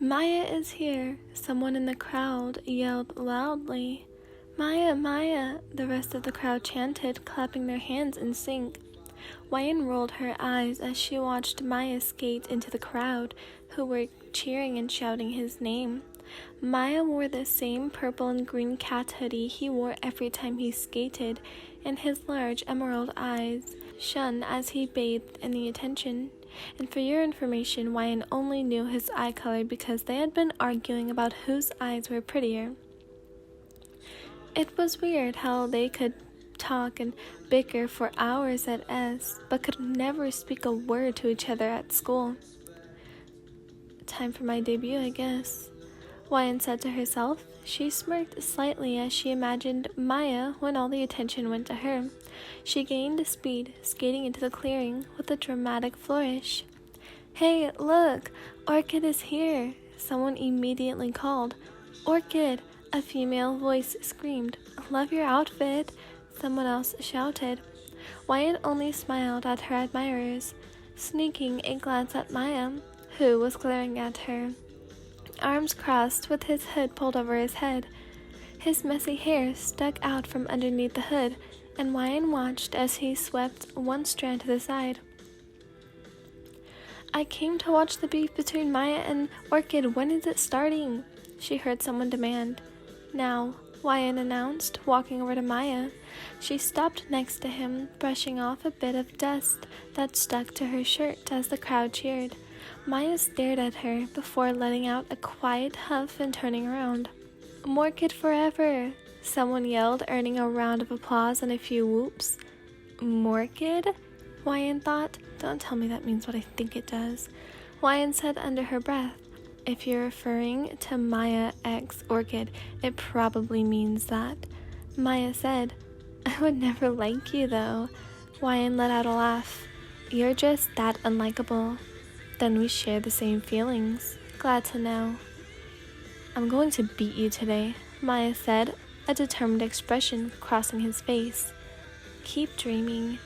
Maya is here, someone in the crowd yelled loudly. Maya, Maya, the rest of the crowd chanted, clapping their hands in sync. Hwan rolled her eyes as she watched Maya skate into the crowd, who were cheering and shouting his name. Maya wore the same purple and green cat hoodie he wore every time he skated, and his large emerald eyes shone as he bathed in the attention. And for your information, Hwan only knew his eye color because they had been arguing about whose eyes were prettier. It was weird how they could talk and bicker for hours at S, but could never speak a word to each other at school. Time for my debut, I guess, Hwan said to herself. She smirked slightly as she imagined Maya when all the attention went to her. She gained speed, skating into the clearing with a dramatic flourish. Hey, look! Orchid is here! Someone immediately called. Orchid! A female voice screamed. Love your outfit! Someone else shouted. Hwan only smiled at her admirers, sneaking a glance at Maya, who was glaring at her, arms crossed with his hood pulled over his head. His messy hair stuck out from underneath the hood, and Hwan watched as he swept one strand to the side. I came to watch the beef between Maya and Orchid. When is it starting? She heard someone demand. Now, Hwan announced, walking over to Maya. She stopped next to him, brushing off a bit of dust that stuck to her shirt as the crowd cheered. Maya stared at her before letting out a quiet huff and turning around. Orchid forever! Someone yelled, earning a round of applause and a few whoops. Orchid? Hwan thought. Don't tell me that means what I think it does. Hwan said under her breath. If you're referring to Maya x Orchid, it probably means that. Maya said, I would never like you though. Hwan let out a laugh. You're just that unlikable. Then we share the same feelings. Glad to know. I'm going to beat you today, Maya said, a determined expression crossing his face. Keep dreaming.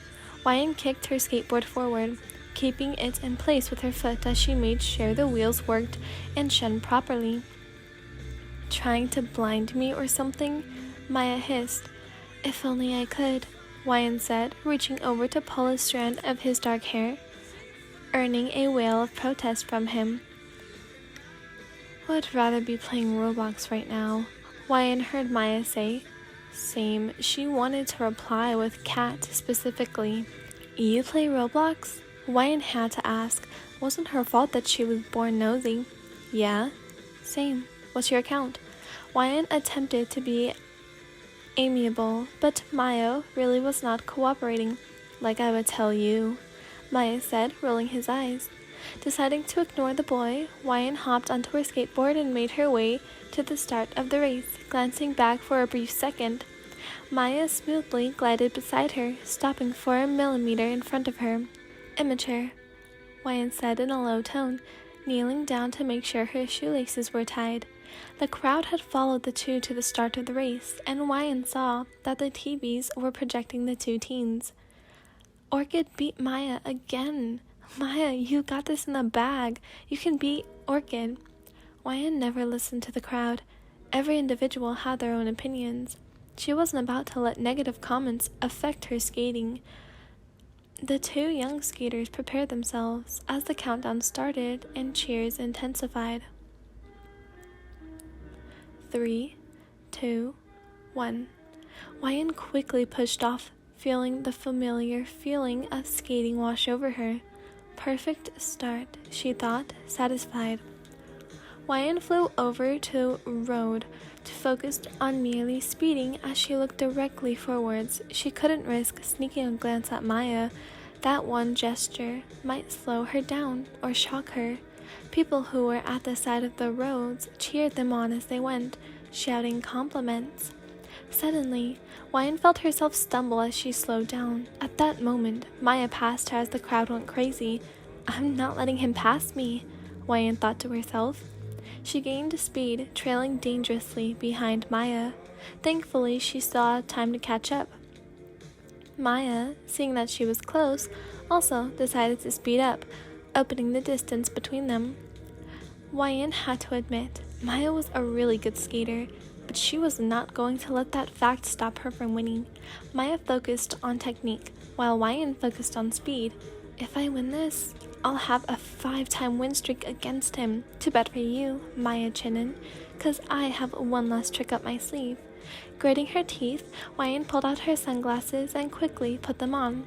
Hwan kicked her skateboard forward, keeping it in place with her foot as she made sure the wheels worked and shone properly. Trying to blind me or something? Maya hissed. If only I could, Hwan said, reaching over to pull a strand of his dark hair, earning a wail of protest from him. Would rather be playing Roblox right now, Hwan heard Maya say. Same, she wanted to reply with cat specifically. You play Roblox? Hwan had to ask. Wasn't her fault that she was born nosy. Yeah? Same. What's your account? Hwan attempted to be amiable, but Maya really was not cooperating. Like I would tell you, Maya said, rolling his eyes. Deciding to ignore the boy, Hwan hopped onto her skateboard and made her way to the start of the race, glancing back for a brief second. Maya smoothly glided beside her, stopping for a millimeter in front of her. Immature, Hwan said in a low tone, kneeling down to make sure her shoelaces were tied. The crowd had followed the two to the start of the race, and Hwan saw that the TVs were projecting the two teens. Orchid beat Maya again. Maya, you got this in the bag. You can beat Orchid. Hwan never listened to the crowd. Every individual had their own opinions. She wasn't about to let negative comments affect her skating. The two young skaters prepared themselves as the countdown started and cheers intensified. 3, 2, 1. Hwan quickly pushed off, feeling the familiar feeling of skating wash over her. Perfect start, she thought, satisfied. Hwan flew over to road to focus on merely speeding as she looked directly forwards. She couldn't risk sneaking a glance at Maya. That one gesture might slow her down or shock her. People who were at the side of the roads cheered them on as they went, shouting compliments. Suddenly, Hwan felt herself stumble as she slowed down. At that moment, Maya passed her as the crowd went crazy. I'm not letting him pass me, Hwan thought to herself. She gained speed, trailing dangerously behind Maya. Thankfully, she still had time to catch up. Maya, seeing that she was close, also decided to speed up, opening the distance between them. Wyan had to admit, Maya was a really good skater, but she was not going to let that fact stop her from winning. Maya focused on technique, while Wyan focused on speed. If I win this, I'll have a 5-time win streak against him. Too bad for you, Maya Chinen, 'cause I have one last trick up my sleeve. Gritting her teeth, Wyan pulled out her sunglasses and quickly put them on.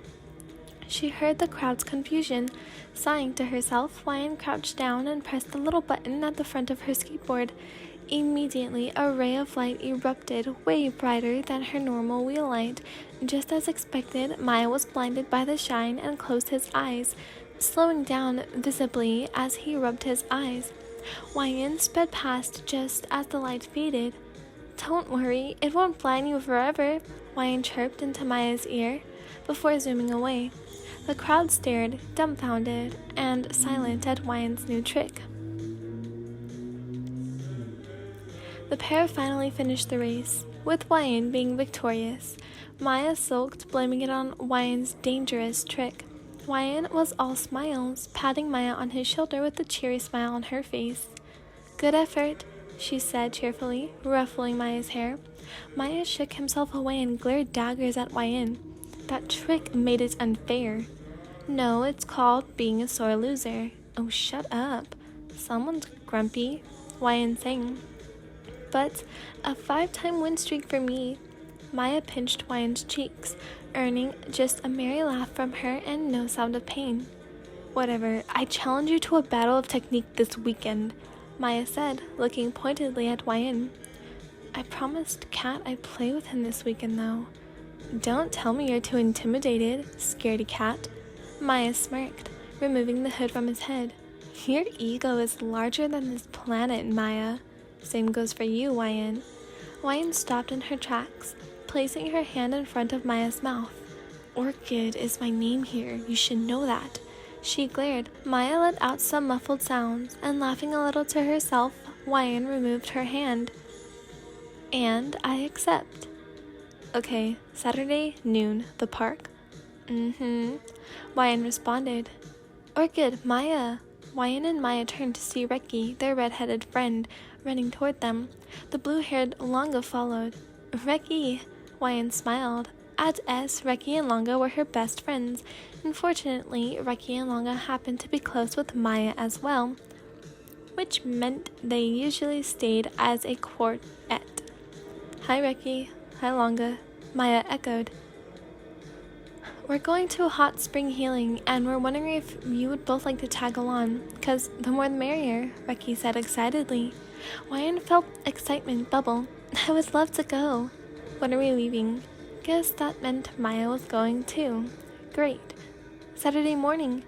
She heard the crowd's confusion. Sighing to herself, Wyan crouched down and pressed the little button at the front of her skateboard. Immediately, a ray of light erupted, way brighter than her normal wheel light. Just as expected, Maya was blinded by the shine and closed his eyes, slowing down visibly as he rubbed his eyes. Wyan sped past just as the light faded. "Don't worry, it won't blind you forever," Wyan chirped into Maya's ear, before zooming away. The crowd stared, dumbfounded and silent at Wyan's new trick. The pair finally finished the race, with Wyan being victorious. Maya sulked, blaming it on Wyan's dangerous trick. Wyan was all smiles, patting Maya on his shoulder with a cheery smile on her face. "Good effort," she said cheerfully, ruffling Maya's hair. Maya shook himself away and glared daggers at Wyan. That trick made it unfair. "No, it's called being a sore loser." "Oh, shut up. Someone's grumpy," Wyan sang. "But a 5-time win streak for me." Maya pinched Wyan's cheeks, earning just a merry laugh from her and no sound of pain. "Whatever, I challenge you to a battle of technique this weekend," Maya said, looking pointedly at Wyan. "I promised Cat I'd play with him this weekend, though." "Don't tell me you're too intimidated, scaredy cat." Maya smirked, removing the hood from his head. "Your ego is larger than this planet, Maya." "Same goes for you, Wyan." Wyan stopped in her tracks, placing her hand in front of Maya's mouth. "Orchid is my name here, you should know that." She glared. Maya let out some muffled sounds, and laughing a little to herself, Wyan removed her hand. "And I accept." "Okay, Saturday, noon, the park." Wyan responded. "Orchid, Maya." Wyan and Maya turned to see Reki, their red-headed friend, running toward them. The blue-haired Longa followed. "Reki," Wyan smiled. At S, Reki and Longa were her best friends. Unfortunately, Reki and Longa happened to be close with Maya as well, which meant they usually stayed as a quartet. "Hi, Reki." "Hi, Longa," Maya echoed. "We're going to a hot spring healing, and we're wondering if you would both like to tag along, 'cause the more the merrier," Reki said excitedly. Wyan felt excitement bubble. "I would love to go." "When are we leaving?" Guess that meant Maya was going too. Great. "Saturday morning."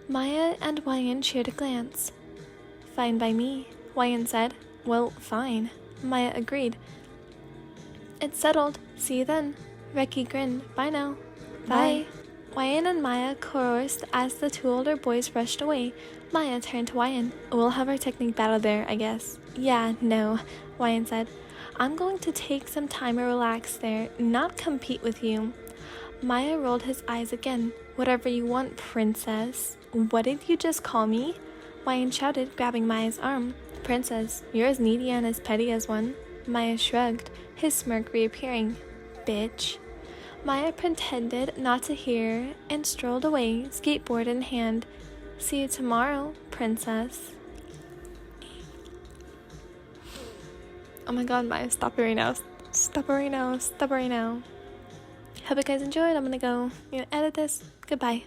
Maya and Wyan shared a glance. "Fine by me," Wyan said. "Well, fine," Maya agreed. "It's settled. See you then." Reki grinned. "Bye now." "Bye." Wyan and Maya chorused as the two older boys rushed away. Maya turned to Wyan. "We'll have our technique battle there, I guess." "Yeah, no," Wyan said. "I'm going to take some time and relax there, not compete with you." Maya rolled his eyes again. "Whatever you want, princess." "What did you just call me?" Wyan shouted, grabbing Maya's arm. "Princess, you're as needy and as petty as one." Maya shrugged, his smirk reappearing. "Bitch." Maya pretended not to hear and strolled away, skateboard in hand. "See you tomorrow, princess." Oh my god, Maya, stop it right now. Stop it right now. Stop it right now. Hope you guys enjoyed. I'm gonna go edit this. Goodbye.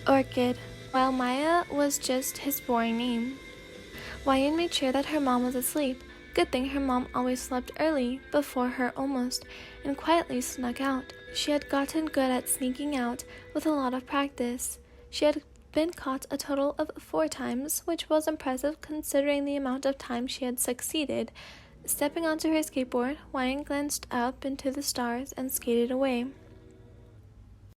Orchid, while Maya was just his boring name. Hwayeon made sure that her mom was asleep. Good thing her mom always slept early, before her almost, and quietly snuck out. She had gotten good at sneaking out with a lot of practice. She had been caught a total of 4 times, which was impressive considering the amount of time she had succeeded. Stepping onto her skateboard, Hwayeon glanced up into the stars and skated away.